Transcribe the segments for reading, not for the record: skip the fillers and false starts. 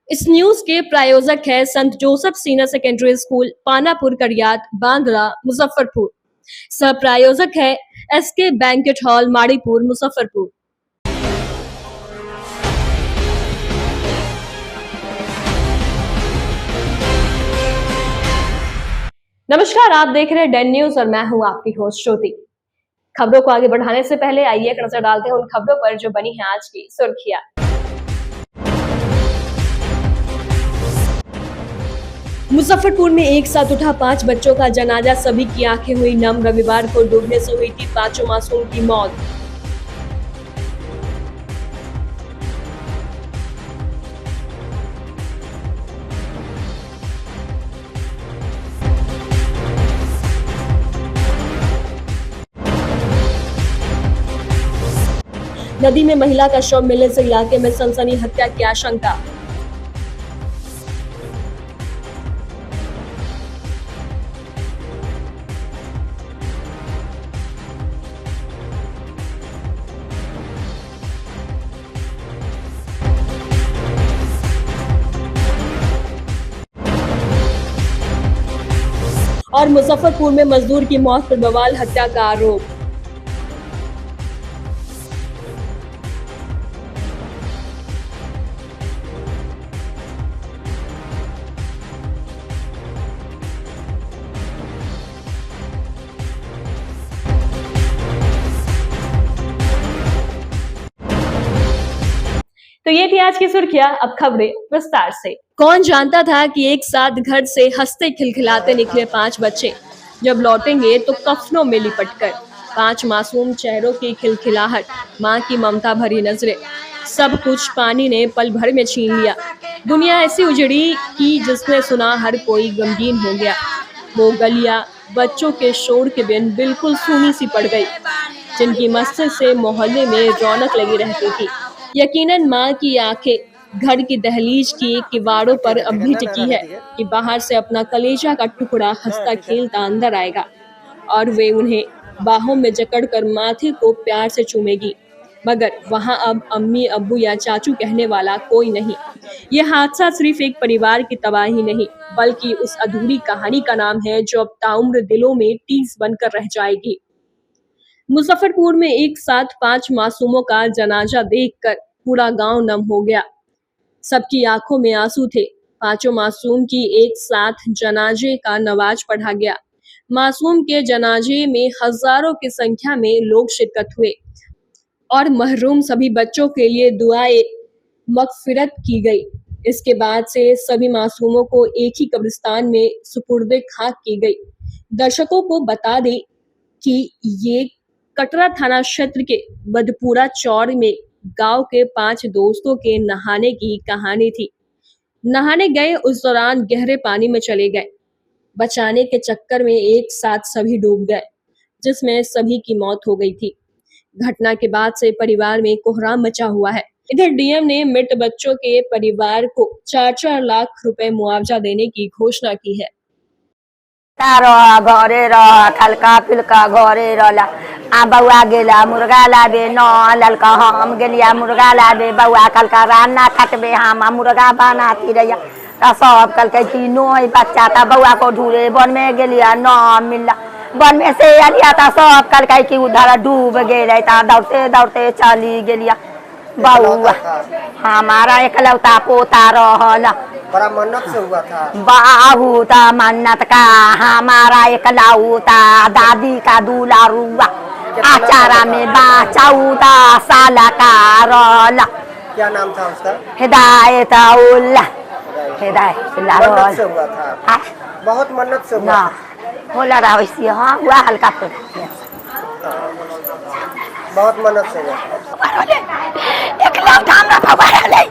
इस न्यूज के प्रायोजक है संत Joseph senior secondary school, Panapur, Kariyat, Bandra, Muzaffarpur. सह प्रायोजक है SK banquet hall, Maripur, Muzaffarpur. नमस्कार, आप देख रहे हैं डेन न्यूज और मैं हूं आपकी होस्ट श्रुति। खबरों को आगे बढ़ाने से पहले आइए एक नजर डालते हैं उन खबरों पर जो बनी है आज की सुर्खियां। मुजफ्फरपुर में एक साथ उठा 5 बच्चों का जनाजा, सभी की आंखें हुई नम। रविवार को डूबने से हुई थी 5 मासूम की मौत। नदी में महिला का शव मिलने से इलाके में सनसनी, हत्या की आशंका। और मुजफ्फरपुर में मजदूर की मौत पर बवाल, हत्या का आरोप। तो ये थी आज की सुर्खियां, अब खबरें विस्तार से। कौन जानता था कि एक साथ घर से हंसते खिलखिलाते निकले 5 बच्चे जब लौटेंगे तो कफनों में लिपटकर। 5 मासूम चेहरों की खिलखिलाहट, माँ की ममता भरी नजरें, सब कुछ पानी ने पल भर में छीन लिया। दुनिया ऐसी उजड़ी कि जिसने सुना हर कोई गमगीन हो गया। वो गलियां बच्चों के शोर के बिन बिल्कुल सूनी सी पड़ गई, जिनकी मस्जिद से मोहल्ले में रौनक लगी रहती थी। यकीनन माँ की आंखें घर की दहलीज की किवाड़ों पर अब भी टिकी है कि बाहर से अपना कलेजा का टुकड़ा हंसता खेलता अंदर आएगा और वे उन्हें बाहों में जकड़कर माथे को प्यार से चूमेगी। मगर वहाँ अब अम्मी, अब्बू या चाचू कहने वाला कोई नहीं। ये हादसा सिर्फ एक परिवार की तबाही नहीं, बल्कि उस अधूरी कहानी का नाम है जो अब ताउम्र दिलों में टीस बनकर रह जाएगी। मुजफ्फरपुर में एक साथ 5 मासूमों का जनाजा देखकर पूरा गांव नम हो गया। सबकी आंखों में आंसू थे। 5 मासूम की एक साथ जनाजे का नमाज पढ़ा गया। मासूम के जनाजे में हजारों की संख्या में लोग शिरकत हुए और महरूम सभी बच्चों के लिए दुआए मगफिरत की गई। इसके बाद से सभी मासूमों को एक ही कब्रिस्तान में सुपुर्दे खाक की गई। दर्शकों को बता दें कि ये कटरा थाना क्षेत्र के बदपुरा चौर में गांव के 5 दोस्तों के नहाने की कहानी थी। नहाने गए, उस दौरान गहरे पानी में चले गए। बचाने के चक्कर में एक साथ सभी डूब गए, जिसमें सभी की मौत हो गई थी। घटना के बाद से परिवार में कोहराम मचा हुआ है। इधर डीएम ने मृत बच्चों के परिवार को 4-4 लाख रुपए मुआवजा देने की घोषणा की है। घरे रह खलका पिलका घरे रहला आ बउआ गेला मुर्गा लाबे न ललका हम गेलिया मुर्गा लाबे बउआ कलका रान्ना खटबे हम मुर्गा बनाती रहिया त सब कलके कि नोई बच्चा था बउआ को ढूंढे वन में गेलिया न मिला। वन में से अलिया था सब कलके कि उधर डूब गेले ता दौड़ते दौड़ते चली गेलिया। बउआ हमारा एकलौता पोता रहला, बड़ा मन्नत से हुआ था। बहुत मन्नत का हमारा एकलौता दादी का दूल्हा रुआ आचारा में बा 14 साल का रहला। क्या नाम था उसका? हिदायत उल्ला, हिदायत उल्ला मन्नत से हुआ था। बहुत मन्नत से हुआ होला रहा वैसे। हाँ हुआ हल्का फुल्का, बहुत मन्नत से हुआ। एकलौता हमरा बउआ रहले,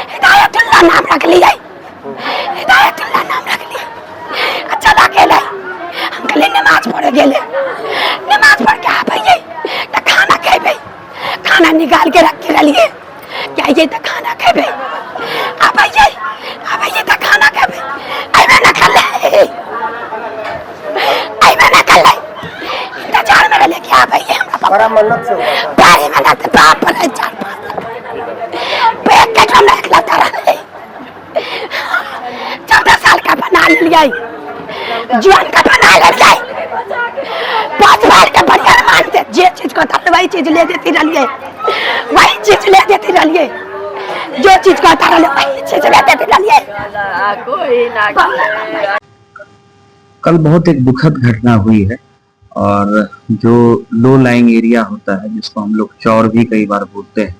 हिदायतुल्लाह नाम रख लिए, हिदायतुल्लाह नाम रख लिए। अच्छा लगे हम कल नमाज पढ़े गेले, नमाज पढ़ के आबे तो खाना खेबे, खाना निकाल के रख के रहिए क्या ये तो खाना खेबे आबे तो खाना खेबे आइबे ना कर ले, आइबे ना कर ले इंतजार में लेके आबे हमरा बड़ा मन्नत से हुआ था। बड़ी मन्नत बाप ने 4-5 पे के हम एकलौता रहले। रही जीवन का बना लेते 5 बार के बढ़िया मानते जे चीज को था वही चीज ले देती रहिए वही चीज ले देती रहिए जो चीज को था वही चीज ले देती रहिए। कल बहुत एक दुखद घटना हुई है और जो लो लाइंग एरिया होता है जिसको हम लोग चौर भी कई बार बोलते हैं,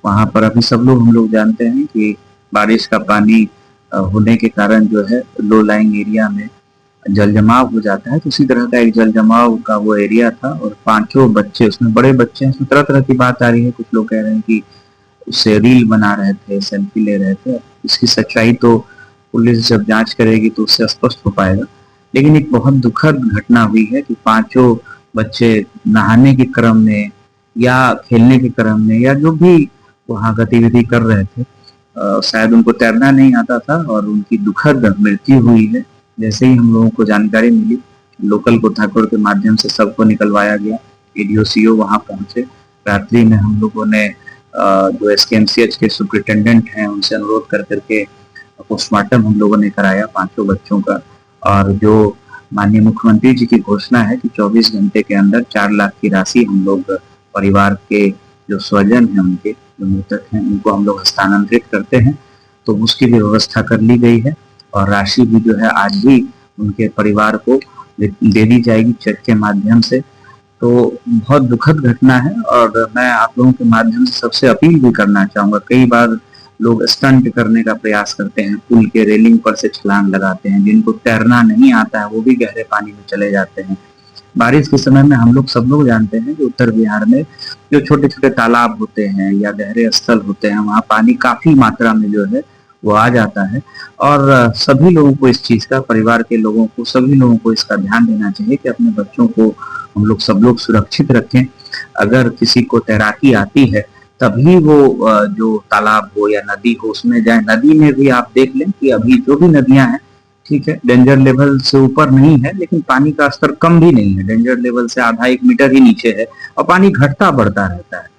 वहां पर अभी सब लोग हम लोग जानते हैं कि बारिश का पानी होने के कारण जो है लो लाइंग एरिया में जल जमाव हो जाता है। तो उसी तरह का एक जल जमाव का वो एरिया था और 5 बच्चे, उसमें बड़े बच्चे हैं, उसमें तरह तरह की बात आ रही है। कुछ लोग कह रहे हैं कि उससे रील बना रहे थे, सेल्फी ले रहे थे। इसकी सच्चाई तो पुलिस जब जांच करेगी तो उससे स्पष्ट हो पाएगा। लेकिन एक बहुत दुखद घटना हुई है कि 5 बच्चे नहाने के क्रम में या खेलने के क्रम में या जो भी वहाँ गतिविधि कर रहे थे, शायद उनको तैरना नहीं आता था और उनकी दुखद मृत्यु हुई है। जैसे ही हम लोगों को जानकारी मिली, लोकल गोताखोर के माध्यम से सबको निकलवाया गया। ADO वहाँ पहुंचे। रात्रि में हम लोगों ने जो SKMCH के सुपरिटेंडेंट हैं उनसे अनुरोध कर करके पोस्टमार्टम हम लोगों ने कराया 5 बच्चों का। और जो माननीय मुख्यमंत्री जी की घोषणा है कि 24 घंटे के अंदर 4 लाख की राशि हम लोग परिवार के जो स्वजन हैं, उनके जो मृतक हैं, उनको हम लोग हस्तांतरित करते हैं, तो उसकी भी व्यवस्था कर ली गई है। और राशि भी जो है आज भी उनके परिवार को दे दी जाएगी चेक के माध्यम से। तो बहुत दुखद घटना है और मैं आप लोगों के माध्यम से सबसे अपील भी करना चाहूंगा। कई बार लोग स्टंट करने का प्रयास करते हैं, पुल के रेलिंग पर से छलांग लगाते हैं। जिनको तैरना नहीं आता है वो भी गहरे पानी में चले जाते हैं। बारिश के समय में हम लोग सब लोग जानते हैं कि उत्तर बिहार में जो छोटे छोटे तालाब होते हैं या गहरे स्थल होते हैं, वहाँ पानी काफी मात्रा में जो है वो आ जाता है। और सभी लोगों को इस चीज का, परिवार के लोगों को, सभी लोगों को इसका ध्यान देना चाहिए कि अपने बच्चों को हम लोग सब लोग सुरक्षित रखें। अगर किसी को तैराकी आती है तभी वो जो तालाब हो या नदी हो उसमें जाए। नदी में भी आप देख लें कि अभी जो भी नदियां हैं, ठीक है, डेंजर लेवल से ऊपर नहीं है लेकिन पानी का स्तर कम भी नहीं है, डेंजर लेवल से आधा 1 मीटर ही नीचे है और पानी घटता बढ़ता रहता है।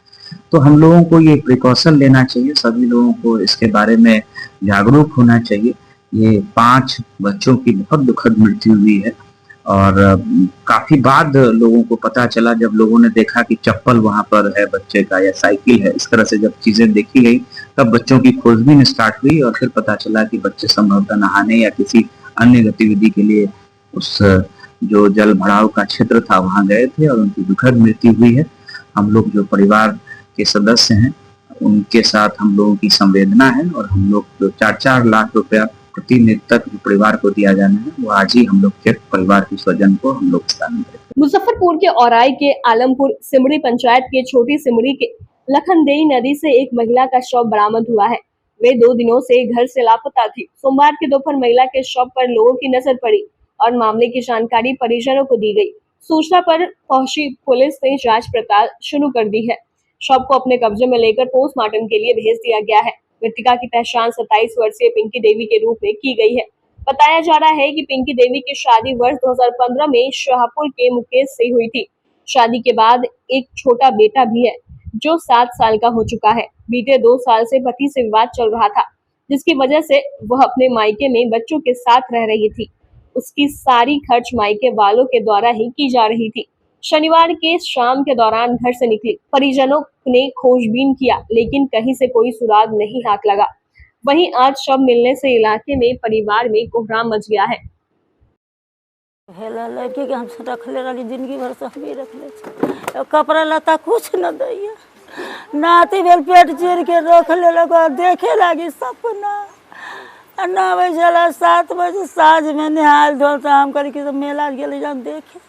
तो हम लोगों को ये प्रिकॉशन लेना चाहिए, सभी लोगों को इसके बारे में जागरूक होना चाहिए। ये 5 बच्चों की बहुत दुखद मृत्यु हुई है और काफी बाद लोगों को पता चला, जब लोगों ने देखा कि चप्पल वहां पर है बच्चे का या साइकिल है, इस तरह से जब चीजें देखी गई तब बच्चों की खोजबीन स्टार्ट हुई और फिर पता चला कि बच्चे संभवतः नहाने या किसी अन्य गतिविधि के लिए उस जो जल भराव का क्षेत्र था वहां गए थे और उनकी दुखद मृत्यु हुई है। हम लोग जो परिवार के सदस्य हैं उनके साथ हम लोगों की संवेदना है और हम लोग जो 4-4 लाख रुपया प्रति मृतक जो परिवार को दिया जाना है वो आज ही हम लोग चेक परिवार के स्वजन को हम लोग हस्तांतरित। मुजफ्फरपुर के औराई के आलमपुर सिमड़ी पंचायत के छोटी सिमड़ी के लखनदेई नदी से एक महिला का शव बरामद हुआ है। वे 2 दिनों से घर से लापता थी। सोमवार के दोपहर महिला के शव पर लोगों की नजर पड़ी और मामले की जानकारी परिजनों को दी गई। सूचना पर पहुंची पुलिस ने जांच पड़ताल शुरू कर दी है। शव को अपने कब्जे में लेकर पोस्टमार्टम के लिए भेज दिया गया है। मृतका की पहचान 27 वर्षीय पिंकी देवी के रूप में की गई है। बताया जा रहा है कि पिंकी देवी की शादी वर्ष 2015 में शाहपुर के मुकेश से हुई थी। शादी के बाद एक छोटा बेटा भी है जो 7 साल का हो चुका है। बीते 2 साल से पति से विवाद चल रहा था, जिसकी वजह से वह अपने मायके में बच्चों के साथ रह रही थी। उसकी सारी खर्च मायके वालों के द्वारा ही की जा रही थी। शनिवार के शाम के दौरान घर से निकली परिजनों ने खोजबीन किया लेकिन कहीं से कोई सुराग नहीं हाथ लगा। वहीं आज शव मिलने से इलाके में परिवार में कोहराम मच गया है। लड़की के हम रखले रही जिंदगी भर से हम ही रखले, कपड़ा लता कुछ न दैया। नाती भेल पेट चीर के रखले लगा, देखे लगी सपना। 9 बजे 7 बजे साँझ में निहाल धोल तो हम करी कि मेला गेल जान देखे।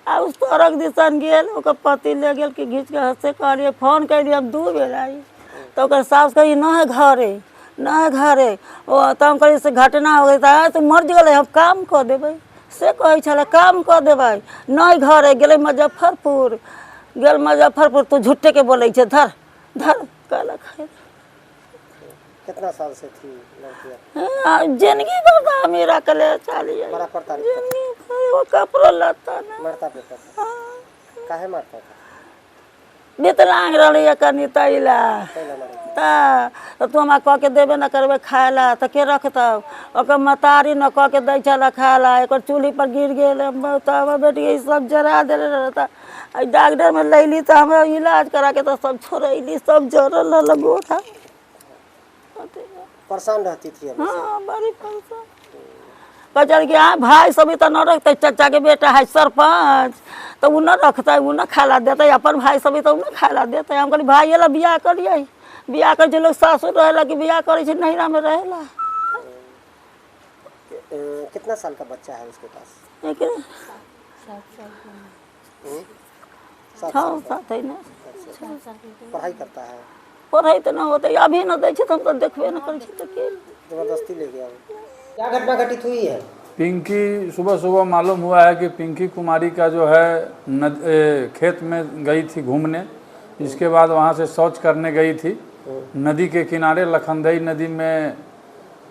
आ उस तरक दिसन गेल, ओकर पति ले गेल कि घींच के हंसे कहलिए फोन कर दिए। हम 2 बेर आई तो ओकर सास कही न है घरे, न है घरे। ओ तो हम कही से घटना हो गई तो मर गए, हम काम कर देबै से कहे छे, काम कर देबै नहीं घरे। गेले मुजफ्फरपुर, गेल मुजफ्फरपुर तो झूठे के बोले छे धर धर कहला खाए। कितना साल से थी लड़कियां? जिंदगी भर हम ही रखले चलिए। बड़ा पड़ता जिंदगी भर वो कपड़ो लता ना मरता पिता था। काहे मरता था? विकलांग रही कनी तैला। पहला मरी। तो तू हमारा कह के देबे न करबे खाए ला तो के रखतब ओकर मतारी न कह के दै चला खाए ला एक चूल्ही पर गिर गेल तब बेटी ई सब जरा देले रहता डॉक्टर में लैली तो हमरा इलाज करा के तो सब छोड़ैली सब जरल लगो था। परेशान रहती थी हमेशा। हाँ बड़ी परेशान कचर के भाई सभी तो न रखते चाचा के बेटा है सरपंच तो वो न रखता वो न खाला देता अपन भाई सभी तो न खाला देता हम कहली भाई ला बियाह करिए बियाह कर लोग सासुर रहेला कि बियाह करे नैरा में रहेला। कितना साल का बच्चा है उसके पास? 7 है ना। पढ़ाई करता है? पढ़ाई तो न होते अभी न दे तो हम तो देखबे न करे तो के जबरदस्ती ले गया। क्या घटना घटित हुई है? पिंकी सुबह सुबह मालूम हुआ है कि पिंकी कुमारी का जो है खेत में गई थी घूमने, इसके बाद वहाँ से शौच करने गई थी। नदी के किनारे लखनदई नदी में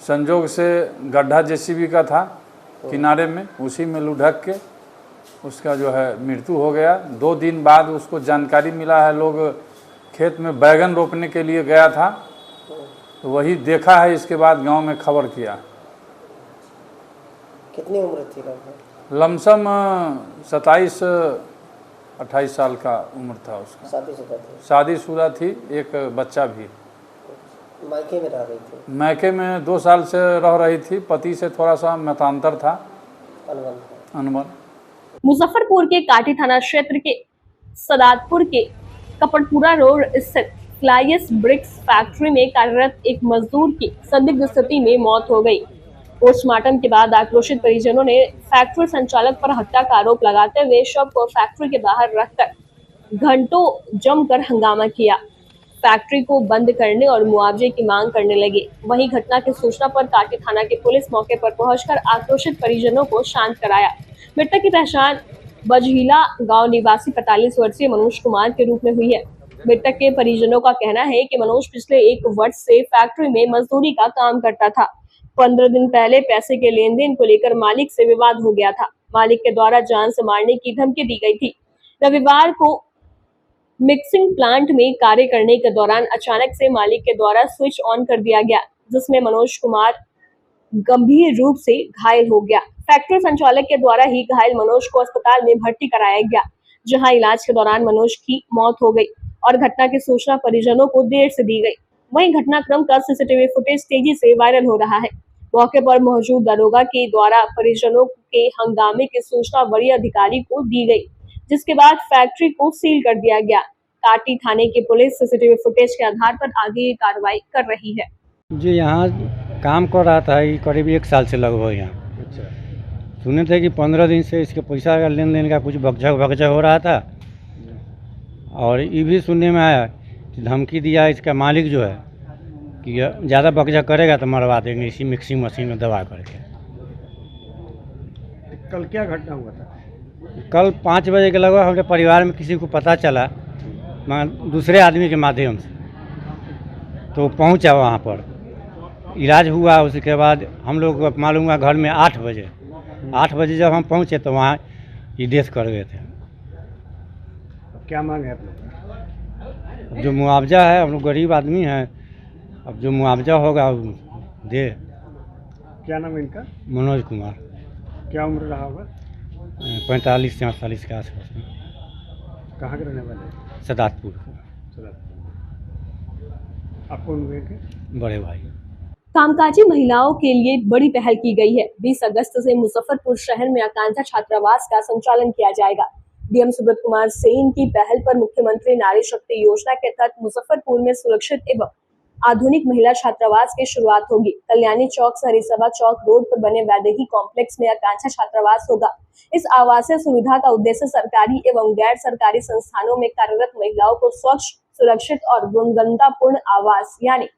संजोग से गड्ढा जेसीबी का था किनारे में, उसी में लुढ़क के उसका जो है मृत्यु हो गया। 2 दिन बाद उसको जानकारी मिला है, लोग खेत में बैगन रोपने के लिए गया था तो वही देखा है, इसके बाद गांव में खबर किया। कितनी उम्र थी लगभग? लमसम 27-28 साल का उम्र था उसका। शादीशुदा थी? शादीशुदा थी, एक बच्चा भी। मायके में रह रही थी? मायके में 2 साल से रह रही थी, पति से थोड़ा सा मतांतर था, अनबन। मुजफ्फरपुर के काटी थाना क्षेत्र के सदातपुर के कपड़पुरा रोड स्थित फ्लाइस ब्रिक्स फैक्ट्री में कार्यरत एक मजदूर की संदिग्ध स्थिति में मौत हो गई। पोस्टमार्टम के बाद आक्रोशित परिजनों ने फैक्ट्री संचालक पर हत्या का आरोप लगाते हुए शव को फैक्ट्री के बाहर रखकर घंटों जमकर हंगामा किया। फैक्ट्री को बंद करने और मुआवजे की मांग करने लगे। वहीं घटना की सूचना पर काटी थाना की पुलिस मौके पर पहुंचकर आक्रोशित परिजनों को शांत कराया। मृतक की पहचान बजहीला गांव निवासी 45 वर्षीय मनोज कुमार के रूप में हुई है। मृतक के परिजनों का कहना है कि मनोज पिछले 1 वर्ष से फैक्ट्री में मजदूरी का काम करता था। 15 दिन पहले पैसे के लेन देन को लेकर मालिक से विवाद हो गया था। मालिक के द्वारा जान से मारने की धमकी दी गई थी। रविवार को मिक्सिंग प्लांट में कार्य करने के दौरान अचानक से मालिक के द्वारा स्विच ऑन कर दिया गया, जिसमें मनोज कुमार गंभीर रूप से घायल हो गया। फैक्ट्री संचालक के द्वारा ही घायल मनोज को अस्पताल में भर्ती कराया गया, जहां इलाज के दौरान मनोज की मौत हो गई और घटना की सूचना परिजनों को देर से दी गई। वहीं घटनाक्रम का सीसीटीवी फुटेज तेजी से वायरल हो रहा है। मौके पर मौजूद दरोगा के द्वारा परिजनों के हंगामे की सूचना वरीय अधिकारी को दी गई, जिसके बाद फैक्ट्री को सील कर दिया गया। काटी थाने की पुलिस सीसीटीवी फुटेज के आधार पर आगे की कार्रवाई कर रही है। जी यहाँ काम कर रहा था, ये करीब 1 साल से लगभग यहाँ। सुने थे कि 15 दिन से इसके पैसा का लेन देन का कुछ भगचा हो रहा था, और ये भी सुनने में आया कि धमकी दिया इसका मालिक जो है कि ज़्यादा बकझा करेगा तो मरवा देंगे इसी मिक्सिंग मशीन में दबा करके। कल क्या घटना हुआ था? कल 5 बजे के लगभग हमारे परिवार में किसी को पता चला, मगर दूसरे आदमी के माध्यम से, तो पहुंचा वहाँ पर, इलाज हुआ। उसके बाद हम लोग को मालूम हुआ घर में 8 बजे जब हम पहुँचे तो वहाँ ये डेथ कर गए थे। क्या मांग है आप लोग? जो मुआवजा है, हम लोग गरीब आदमी हैं, अब जो मुआवजा होगा दे। क्या नाम है इनका? मनोज कुमार। क्या उम्र रहा होगा? 45 से 48 के आसपास में। कहाँ के रहने वाले? सदातपुर। आपको उनके बड़े भाई। कामकाजी महिलाओं के लिए बड़ी पहल की गई है। 20 अगस्त से मुजफ्फरपुर शहर में आकांक्षा छात्रावास का संचालन किया जाएगा। डीएम सुब्रत कुमार सेन की पहल पर मुख्यमंत्री नारी शक्ति योजना के तहत मुजफ्फरपुर में सुरक्षित एवं आधुनिक महिला छात्रावास की शुरुआत होगी। कल्याणी चौक से हरिसभा चौक रोड पर बने वैदेही कॉम्प्लेक्स में आकांक्षा छात्रावास होगा। इस आवासीय सुविधा का उद्देश्य सरकारी एवं गैर सरकारी संस्थानों में कार्यरत महिलाओं को स्वच्छ, सुरक्षित और गुणवत्तापूर्ण आवास यानी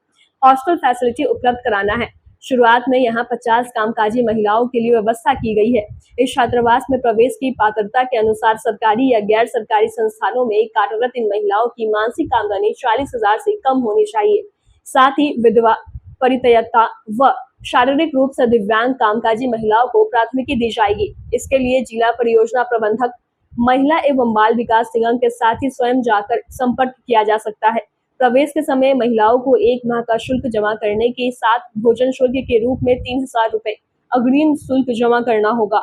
हॉस्टल फैसिलिटी उपलब्ध कराना है। शुरुआत में यहां 50 कामकाजी महिलाओं के लिए व्यवस्था की गई है। इस छात्रावास में प्रवेश की पात्रता के अनुसार सरकारी या गैर सरकारी संस्थानों में कार्यरत इन महिलाओं की मासिक आमदनी 40,000 से कम होनी चाहिए। साथ ही विधवा, परित्यक्ता व शारीरिक रूप से दिव्यांग कामकाजी महिलाओं को प्राथमिकी दी जाएगी। इसके लिए जिला परियोजना प्रबंधक, महिला एवं बाल विकास निगम के साथ ही स्वयं जाकर संपर्क किया जा सकता है। प्रवेश के समय महिलाओं को 1 माह का शुल्क जमा करने के साथ भोजन शुल्क के रूप में 3000 रुपए अग्रिम शुल्क जमा करना होगा।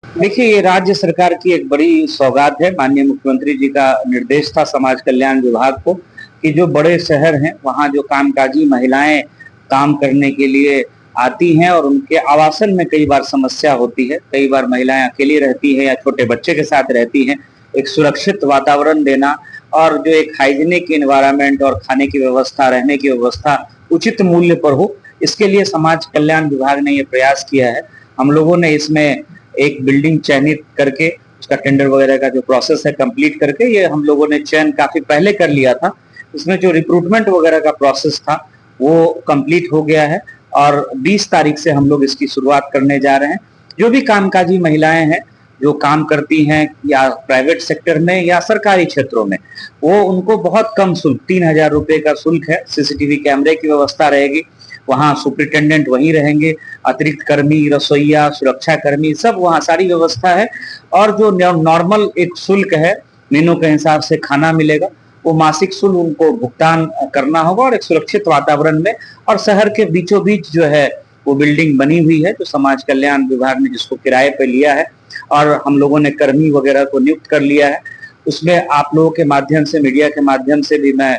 देखिए, ये राज्य सरकार की एक बड़ी सौगात है। माननीय मुख्यमंत्री जी का निर्देश था समाज कल्याण विभाग को कि जो बड़े शहर हैं वहाँ जो कामकाजी महिलाएं काम करने के लिए आती हैं और उनके आवासन में कई बार समस्या होती है, कई बार महिलाएं अकेली रहती हैं या छोटे बच्चे के साथ रहती हैं, एक सुरक्षित वातावरण देना और जो एक हाइजीनिक एनवायरनमेंट और खाने की व्यवस्था, रहने की व्यवस्था उचित मूल्य पर हो, इसके लिए समाज कल्याण विभाग ने ये प्रयास किया है। हम लोगों ने इसमें एक बिल्डिंग चयनित करके उसका टेंडर वगैरह का जो प्रोसेस है कंप्लीट करके, ये हम लोगों ने चयन काफी पहले कर लिया था। इसमें जो रिक्रूटमेंट वगैरह का प्रोसेस था वो कंप्लीट हो गया है और 20 तारीख से हम लोग इसकी शुरुआत करने जा रहे हैं। जो भी कामकाजी महिलाएं हैं जो काम करती हैं या प्राइवेट सेक्टर में या सरकारी क्षेत्रों में, वो उनको बहुत कम शुल्क 3000 रुपए का शुल्क है। सीसीटीवी कैमरे की व्यवस्था रहेगी, वहाँ सुपरिटेंडेंट वहीं रहेंगे, अतिरिक्त कर्मी, रसोईया, सुरक्षा कर्मी, सब वहाँ सारी व्यवस्था है। और जो नॉर्मल एक शुल्क है, मेनू के हिसाब से खाना मिलेगा, वो मासिक शुल्क उनको भुगतान करना होगा और एक सुरक्षित वातावरण में। और शहर के बीचों बीच जो है वो बिल्डिंग बनी हुई है जो समाज कल्याण विभाग ने जिसको किराए पे लिया है और हम लोगों ने कर्मी वगैरह को नियुक्त कर लिया है। उसमें आप लोगों के माध्यम से, मीडिया के माध्यम से भी मैं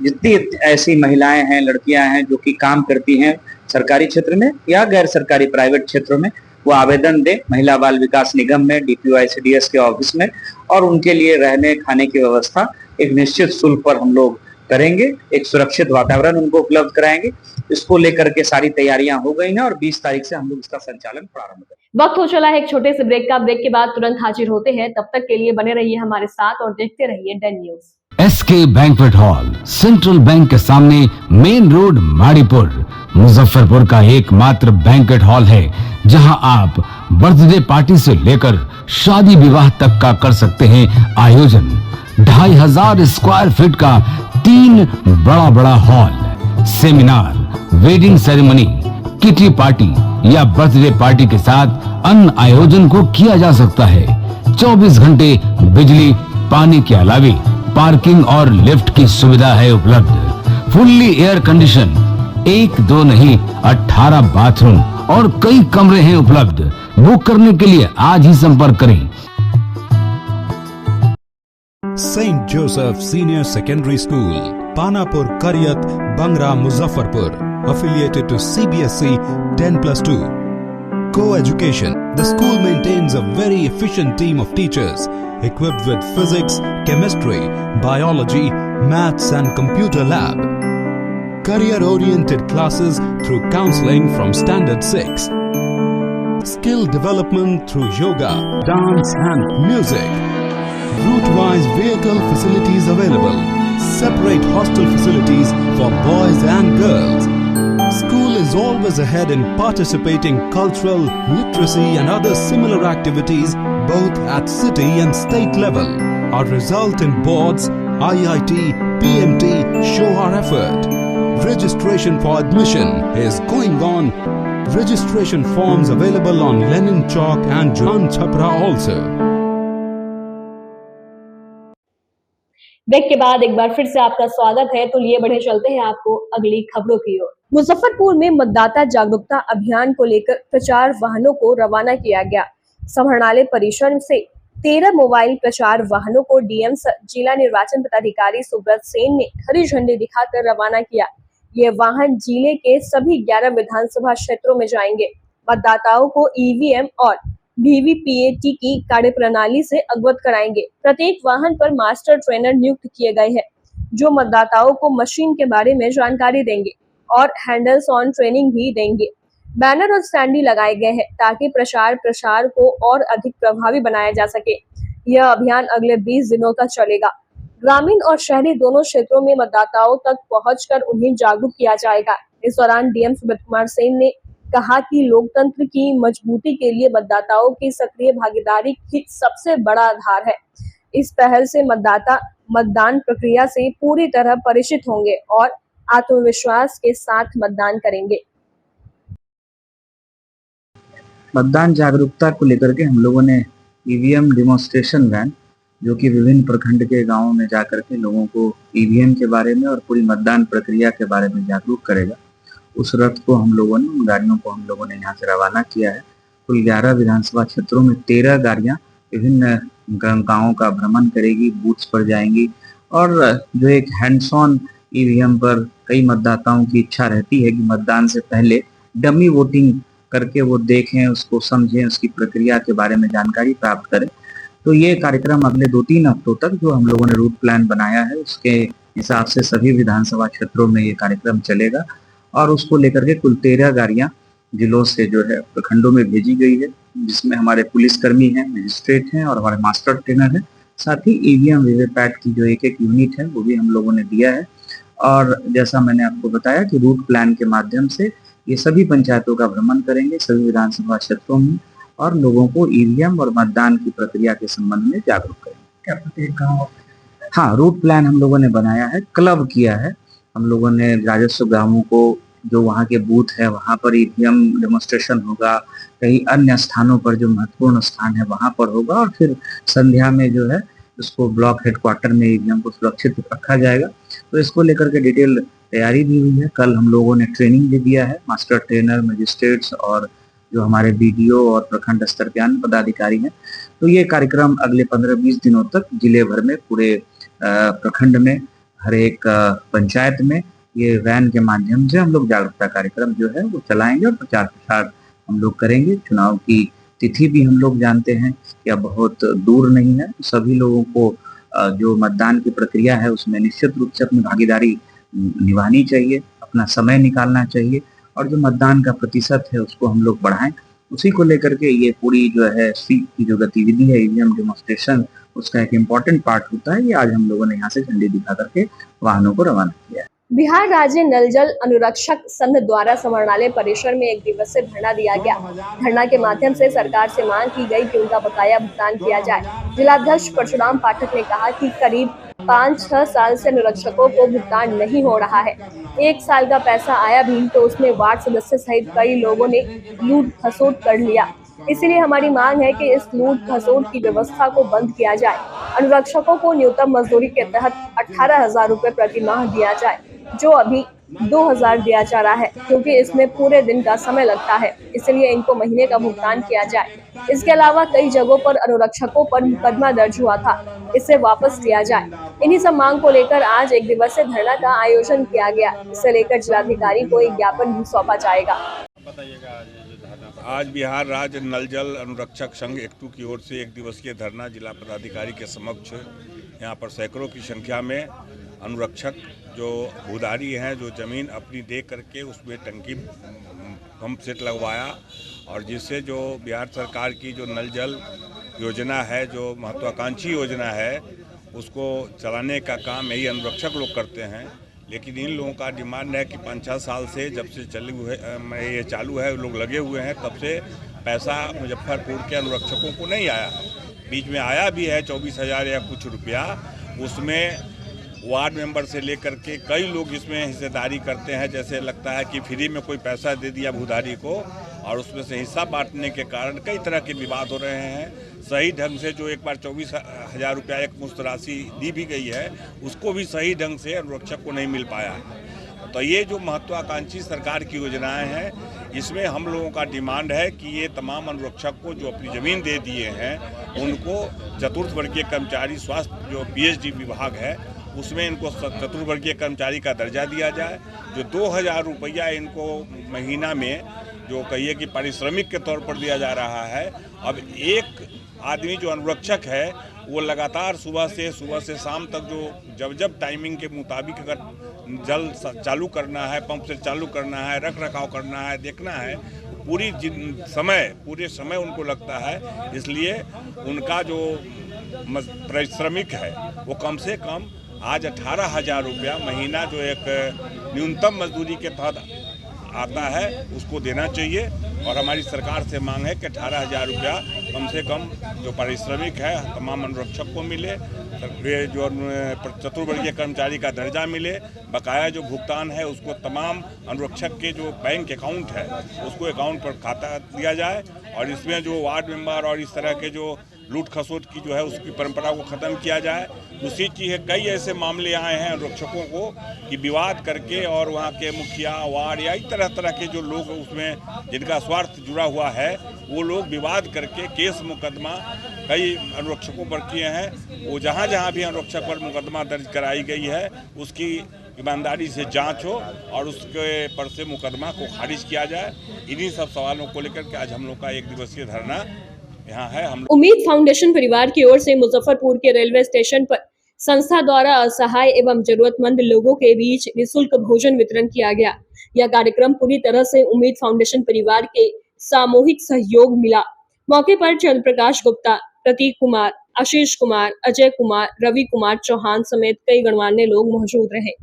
जितनी ऐसी महिलाएं हैं, लड़कियां हैं जो कि काम करती हैं सरकारी क्षेत्र में या गैर सरकारी प्राइवेट क्षेत्रों में, वो आवेदन दें महिला बाल विकास निगम में, DPO ICDS के ऑफिस में, और उनके लिए रहने खाने की व्यवस्था एक निश्चित शुल्क पर हम लोग करेंगे, एक सुरक्षित वातावरण उनको उपलब्ध कराएंगे। इसको लेकर के सारी तैयारियां हो गई हैं और 20 तारीख से हम लोग इसका संचालन प्रारंभ करेंगे। वक्त हो चला है एक छोटे से ब्रेक का। ब्रेक के बाद तुरंत हाजिर होते हैं, तब तक के लिए बने रहिए हमारे साथ और देखते रहिए Den News. SK banquet hall, central bank के सामने, मेन रोड, माड़ीपुर, मुजफ्फरपुर का एकमात्र बैंक्वेट हॉल है जहां आप बर्थडे पार्टी से लेकर शादी विवाह तक का कर सकते हैं आयोजन। 2500 स्क्वायर फीट का 3 बड़ा hall, seminar, wedding ceremony, kitty party या बर्थडे पार्टी के साथ अन्य आयोजन को किया जा सकता है। 24 घंटे बिजली पानी के अलावे पार्किंग और लिफ्ट की सुविधा है उपलब्ध। फुल्ली एयर कंडीशन, 1 2 नहीं 18 बाथरूम और कई कमरे हैं उपलब्ध। बुक करने के लिए आज ही संपर्क करें। St. Joseph Senior Secondary School, Panapur, Karyat, Bangra, Muzaffarpur, affiliated to CBSE 10+2. Co-education. The school maintains a very efficient team of teachers equipped with physics, chemistry, biology, maths and computer lab. Career-oriented classes through counseling from Standard 6. Skill development through yoga, dance and music. Route-wise vehicle facilities available. Separate hostel facilities for boys and girls. School is always ahead in participating cultural, literacy and other similar activities both at city and state level. Our result in boards, IIT, PMT show our effort. Registration for admission is going on. Registration forms available on Lenin Chowk and John Chhapra also. Break के बाद एक बार फिर से आपका स्वागत है। तो लिए बढ़े चलते हैं आपको अगली खबरों की ओर। मुजफ्फरपुर में मतदाता जागरूकता अभियान को लेकर प्रचार वाहनों को रवाना किया गया। समाहरणालय परिसर से 13 मोबाइल प्रचार वाहनों को डीएम जिला निर्वाचन पदाधिकारी सुब्रत सेन ने हरी झंडी दिखाकर रवाना किया। ये वाहन जिले के सभी 11 विधानसभा क्षेत्रों में जाएंगे। मतदाताओं को ईवीएम और वीवीपीएटी की कार्यप्रणाली से अवगत कराएंगे। प्रत्येक वाहन पर मास्टर ट्रेनर नियुक्त किए गए हैं जो मतदाताओं को मशीन के बारे में जानकारी देंगे और हैंडल्स ऑन ट्रेनिंग भी देंगे। बैनर और स्टैंडी लगाए गए हैं ताकि प्रसार को और अधिक प्रभावी बनाया जा सके। यह अभियान अगले 20 दिनों तक चलेगा। ग्रामीण और शहरी दोनों क्षेत्रों में मतदाताओं तक पहुंचकर उन्हें जागरूक किया जाएगा। इस दौरान डीएम सुब्रत कुमार सेन ने कहा कि लोकतंत्र की मजबूती के लिए मतदाताओं की सक्रिय भागीदारी ही सबसे बड़ा आधार है। इस पहल से मतदाता मतदान प्रक्रिया से पूरी तरह परिचित होंगे और आत्मविश्वास के साथ मतदान करेंगे। मतदान जागरूकता को लेकर के हम लोगों ने ईवीएम डेमोन्स्ट्रेशन वैन जो कि विभिन्न प्रखंड के गांवों में जाकर के लोगों को ईवीएम के बारे में और पूरी मतदान प्रक्रिया के बारे में जागरूक करेगा। उस रथ को हम लोगों ने, उन गाड़ियों को हम लोगों ने यहाँ से रवाना किया है। कुल 11 विधानसभा क्षेत्रों में 13 गाड़ियाँ विभिन्न गांवों का भ्रमण करेगी, बूथ्स पर जाएंगी और जो एक हैंड्स ऑन ईवीएम पर कई मतदाताओं की इच्छा रहती है कि मतदान से पहले डमी वोटिंग करके वो देखें, उसको समझें, उसकी प्रक्रिया के बारे में जानकारी प्राप्त करें। तो ये कार्यक्रम अगले 2-3 हफ्तों तक जो हम लोगों ने रूट प्लान बनाया है उसके हिसाब से सभी विधानसभा क्षेत्रों में ये कार्यक्रम चलेगा और उसको लेकर के कुल 13 गाड़ियां जिलों से जो है प्रखंडों में भेजी गई है, जिसमें हमारे पुलिसकर्मी हैं, मजिस्ट्रेट हैं और हमारे मास्टर ट्रेनर हैं। साथ ही ईवीएम वीवीपैट की जो एक यूनिट है वो भी हम लोगों ने दिया है। और जैसा मैंने आपको बताया कि रूट प्लान के माध्यम से ये सभी पंचायतों का भ्रमण करेंगे, सभी विधानसभा क्षेत्रों में, और लोगों को ईवीएम और मतदान की प्रक्रिया के संबंध में जागरूक करेंगे। क्या प्रत्येक गाँव? हाँ, रूट प्लान हम लोगों ने बनाया है, क्लब किया है। हम लोगों ने राजस्व ग्रामों को, जो वहाँ के बूथ है वहाँ पर ईवीएम डेमोन्स्ट्रेशन होगा, कई अन्य स्थानों पर जो महत्वपूर्ण स्थान है वहाँ पर होगा और फिर संध्या में जो है उसको ब्लॉक हेडक्वार्टर में ईवीएम को सुरक्षित रखा जाएगा। तो इसको लेकर के डिटेल तैयारी भी हुई है। कल हम लोगों ने ट्रेनिंग भी दिया है, मास्टर ट्रेनर, मजिस्ट्रेट्स और जो हमारे बीडीओ और प्रखंड स्तर के अन्य पदाधिकारी हैं। तो ये कार्यक्रम अगले 15-20 दिनों तक जिले भर में पूरे प्रखंड में हर एक पंचायत में ये वैन के माध्यम से हम लोग जागरूकता कार्यक्रम जो है वो चलाएंगे और प्रचार प्रसार हम लोग करेंगे। चुनाव की तिथि भी हम लोग जानते हैं कि अब बहुत दूर नहीं है। सभी लोगों को जो मतदान की प्रक्रिया है उसमें निश्चित रूप से अपनी भागीदारी निभानी चाहिए, अपना समय निकालना चाहिए और जो मतदान का प्रतिशत है उसको हम लोग बढ़ाएं। उसी को लेकर के ये पूरी जो है स्वीप की जो गतिविधि है, ईवीएम डेमोन्स्ट्रेशन, उसका एक इम्पॉर्टेंट पार्ट होता है। ये आज हम लोगों ने यहाँ से झंडी दिखा करके वाहनों को रवाना किया है। बिहार राज्य नल जल अनुरक्षक संघ द्वारा समाहरणालय परिसर में एक दिवसीय धरना दिया गया। धरना के माध्यम से सरकार से मांग की गई कि उनका बकाया भुगतान किया जाए। जिलाध्यक्ष परशुराम पाठक ने कहा कि करीब 5-6 साल से अनुरक्षकों को भुगतान नहीं हो रहा है। 1 साल का पैसा आया भी तो उसमें वार्ड सदस्य सहित कई लोगों ने लूट खसोट कर लिया। इसलिए हमारी मांग है कि इस लूट खसोट की व्यवस्था को बंद किया जाए। अनुरक्षकों को न्यूनतम मजदूरी के तहत 18,000 रुपए प्रति माह दिया जाए, जो अभी 2,000 दिया जा रहा है, क्योंकि इसमें पूरे दिन का समय लगता है। इसलिए इनको महीने का भुगतान किया जाए। इसके अलावा कई जगहों पर अनुरक्षकों पर मुकदमा दर्ज हुआ था, इसे वापस लिया जाए। इन्हीं सब मांग को लेकर आज एक दिवसीय धरना का आयोजन किया गया। इसे लेकर जिलाधिकारी को एक ज्ञापन भी सौंपा जाएगा। आज बिहार राज्य नल जल अनुरक्षक संघ एक्टू की ओर से एक दिवसीय धरना जिला पदाधिकारी के समक्ष, यहाँ पर सैकड़ों की संख्या में अनुरक्षक जो भूधारी हैं, जो ज़मीन अपनी दे करके उसमें टंकी पंप सेट लगवाया और जिससे जो बिहार सरकार की जो नल जल योजना है, जो महत्वाकांक्षी योजना है, उसको चलाने का काम यही अनुरक्षक लोग करते हैं। लेकिन इन लोगों का डिमांड है कि 5-6 साल से जब से ये चालू है, लोग लगे हुए हैं, तब से पैसा मुजफ्फरपुर के अनुरक्षकों को नहीं आया। बीच में आया भी है 24,000 या कुछ रुपया, उसमें वार्ड मेंबर से लेकर के कई लोग इसमें हिस्सेदारी करते हैं। जैसे लगता है कि फ्री में कोई पैसा दे दिया भूधारी को और उसमें से हिस्सा बांटने के कारण कई तरह के विवाद हो रहे हैं। सही ढंग से जो एक बार 24,000 रुपया एक मुश्त राशि दी भी गई है, उसको भी सही ढंग से अनुरक्षक को नहीं मिल पाया है। तो ये जो महत्वाकांक्षी सरकार की योजनाएं हैं, इसमें हम लोगों का डिमांड है कि ये तमाम अनुरक्षक को जो अपनी ज़मीन दे दिए हैं, उनको चतुर्थ वर्गीय कर्मचारी स्वास्थ्य जो पीएचडी विभाग है उसमें इनको चतुर्वर्गीय कर्मचारी का दर्जा दिया जाए। जो 2,000 रुपया इनको महीना में जो कहिए कि पारिश्रमिक के तौर पर दिया जा रहा है, अब एक आदमी जो अनुरक्षक है वो लगातार सुबह से शाम तक जो जब टाइमिंग के मुताबिक अगर जल चालू करना है, पंप से चालू करना है, रख रखाव करना है, देखना है, पूरे समय उनको लगता है। इसलिए उनका जो पारिश्रमिक है वो कम से कम आज 18,000 रुपया महीना जो एक न्यूनतम मजदूरी के तहत आता है उसको देना चाहिए। और हमारी सरकार से मांग है कि 18,000 रुपया कम से कम जो पारिश्रमिक है तमाम अनुरक्षक को मिले, जो चतुर्वर्गीय कर्मचारी का दर्जा मिले, बकाया जो भुगतान है उसको तमाम अनुरक्षक के जो बैंक अकाउंट है उसको अकाउंट पर खाता दिया जाए। और इसमें जो वार्ड मेंबर और इस तरह के जो लूट खसोट की जो है उसकी परंपरा को ख़त्म किया जाए। दूसरी चीज़ है, कई ऐसे मामले यहाँ हैं अनुरक्षकों को कि विवाद करके और वहाँ के मुखिया वार्ड या इस तरह के जो लोग उसमें जिनका स्वार्थ जुड़ा हुआ है वो लोग विवाद करके केस मुकदमा कई अनुरक्षकों पर किए हैं। वो जहाँ जहाँ भी अनुरक्षक पर मुकदमा दर्ज कराई गई है उसकी ईमानदारी से जांच हो और उसके पर से मुकदमा को खारिज किया जाए। इन्हीं सब सवालों को लेकर के आज हम लोग का 1 दिवसीय धरना यहाँ है। हम उम्मीद फाउंडेशन परिवार की ओर से मुजफ्फरपुर के रेलवे स्टेशन पर संस्था द्वारा असहाय एवं जरूरतमंद लोगों के बीच निःशुल्क भोजन वितरण किया गया। यह कार्यक्रम पूरी तरह से उम्मीद फाउंडेशन परिवार के सामूहिक सहयोग मिला। मौके पर चंद्र प्रकाश गुप्ता, प्रतीक कुमार, आशीष कुमार, अजय कुमार, रवि कुमार चौहान समेत कई गणमान्य लोग मौजूद रहे।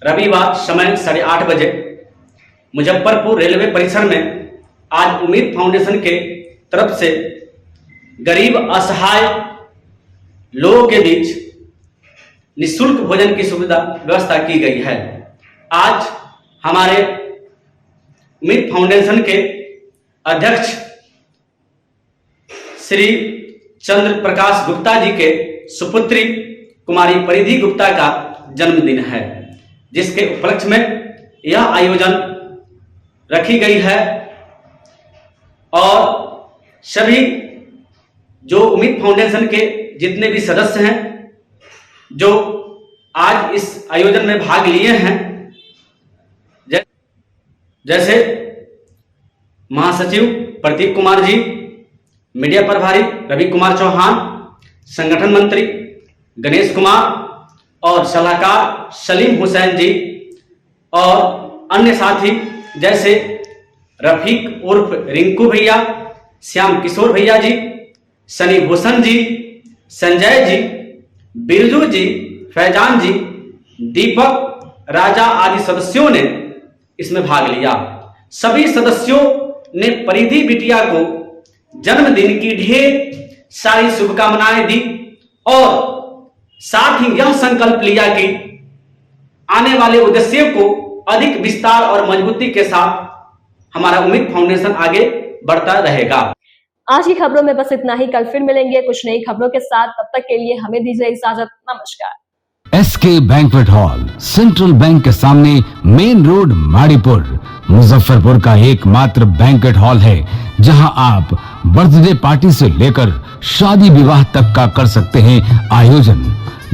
रविवार समय 8:30 बजे मुजफ्फरपुर रेलवे परिसर में आज उम्मीद फाउंडेशन के तरफ से गरीब असहाय लोगों के बीच निःशुल्क भोजन की सुविधा व्यवस्था की गई है। आज हमारे उम्मीद फाउंडेशन के अध्यक्ष श्री चंद्र प्रकाश गुप्ता जी के सुपुत्री कुमारी परिधि गुप्ता का जन्मदिन है, जिसके उपलक्ष्य में यह आयोजन रखी गई है और सभी जो उम्मीद फाउंडेशन के जितने भी सदस्य हैं जो आज इस आयोजन में भाग लिए हैं, जैसे महासचिव प्रतीक कुमार जी, मीडिया प्रभारी रवि कुमार चौहान, संगठन मंत्री गणेश कुमार और सलाहकार सलीम हुसैन जी और अन्य साथी जैसे रफीक उर्फ रिंकू भैया, श्याम किशोर भैया जी, सनी भूषण जी, संजय जी, बिरजू जी, फैजान जी, दीपक, राजा आदि सदस्यों ने इसमें भाग लिया। सभी सदस्यों ने परिधि बिटिया को जन्मदिन की ढेर सारी शुभकामनाएं दी और साथ ही यह संकल्प लिया कि आने वाले उद्देश्य को अधिक विस्तार और मजबूती के साथ हमारा उम्मीद फाउंडेशन आगे बढ़ता रहेगा। आज की खबरों में बस इतना ही। कल फिर मिलेंगे कुछ नई खबरों के साथ। तब तक के लिए हमें दीजिए इजाजत। नमस्कार। SK banquet hall central bank के सामने मेन रोड माड़ीपुर मुजफ्फरपुर का एकमात्र बैंक्वेट हॉल है, जहां आप बर्थडे पार्टी से लेकर शादी विवाह तक का कर सकते हैं आयोजन।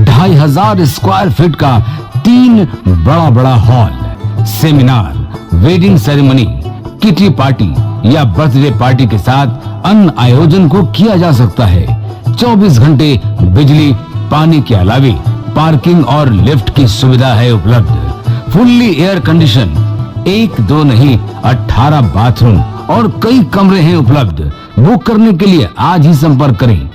2500 स्क्वायर फीट का 3 बड़ा hall, seminar, wedding ceremony, kitty party या बर्थडे पार्टी के साथ अन्य आयोजन को किया जा सकता है। 24 घंटे बिजली पानी के अलावे पार्किंग और लिफ्ट की सुविधा है उपलब्ध। फुल्ली एयर कंडीशन, 1 2 नहीं 18 बाथरूम और कई कमरे हैं उपलब्ध। बुक करने के लिए आज ही संपर्क करें।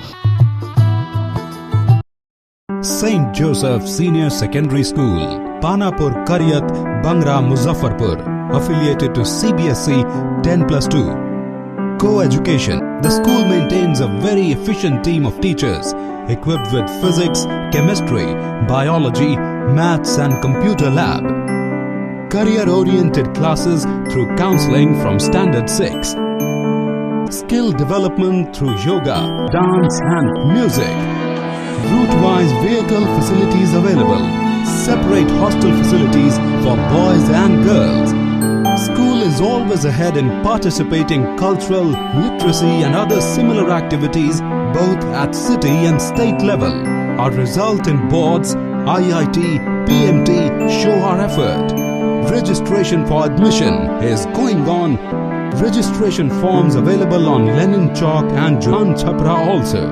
St. Joseph Senior Secondary School, Panapur, Karyat, Bangra, Muzaffarpur, affiliated to CBSE 10+2. Co-education. The school maintains a very efficient team of teachers equipped with physics, chemistry, biology, maths and computer lab. Career-oriented classes through counseling from Standard 6. Skill development through yoga, dance and music. Route-wise vehicle facilities available. Separate hostel facilities for boys and girls. School is always ahead in participating cultural, literacy and other similar activities both at city and state level. Our result in boards, IIT, PMT show our effort. Registration for admission is going on. Registration forms available on Lenin Chowk and John Chhapra also.